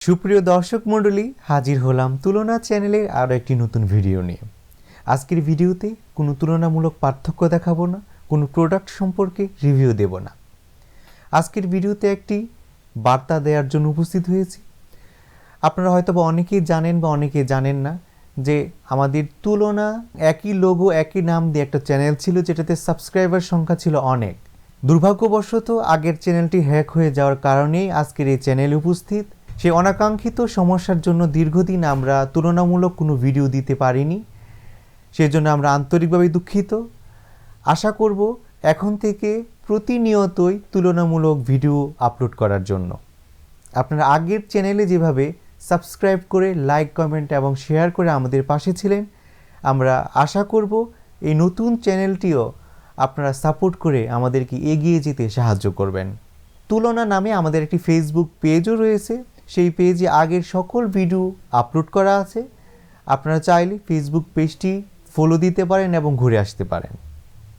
সুপ্রিয় দর্শক মণ্ডলী, হাজির হলাম তুলনা চ্যানেলের আরও একটি নতুন ভিডিও নিয়ে। আজকের ভিডিওতে কোনো তুলনামূলক পার্থক্য দেখাবো না, কোনো প্রোডাক্ট সম্পর্কে রিভিউ দেব না। আজকের ভিডিওতে একটি বার্তা দেওয়ার জন্য উপস্থিত হয়েছি। আপনারা হয়তো বা অনেকেই জানেন বা অনেকেই জানেন না যে আমাদের তুলনা একই লোগো একই নাম দিয়ে একটা চ্যানেল ছিল, যেটাতে সাবস্ক্রাইবার সংখ্যা ছিল অনেক। দুর্ভাগ্যবশত আগের চ্যানেলটি হ্যাক হয়ে যাওয়ার কারণেই আজকের এই চ্যানেলে উপস্থিত। সেই অনাকাঙ্ক্ষিত সমস্যার জন্য দীর্ঘদিন আমরা তুলনামূলক কোনো ভিডিও দিতে পারিনি, সেজন্য আমরা আন্তরিকভাবে দুঃখিত। আশা করব এখন থেকে প্রতিনিয়তই তুলনামূলক ভিডিও আপলোড করার জন্য। আপনারা আগের চ্যানেলে যেভাবে সাবস্ক্রাইব করে লাইক কমেন্ট এবং শেয়ার করে আমাদের পাশে ছিলেন, আমরা আশা করব এই নতুন চ্যানেলটিও আপনারা সাপোর্ট করে আমাদেরকে এগিয়ে যেতে সাহায্য করবেন। তুলনা নামে আমাদের একটি ফেসবুক পেজও রয়েছে, সেই পেজে আগের সকল ভিডিও আপলোড করা আছে। আপনারা চাইলে ফেসবুক পেজটি ফলো দিতে পারেন এবং ঘুরে আসতে পারেন।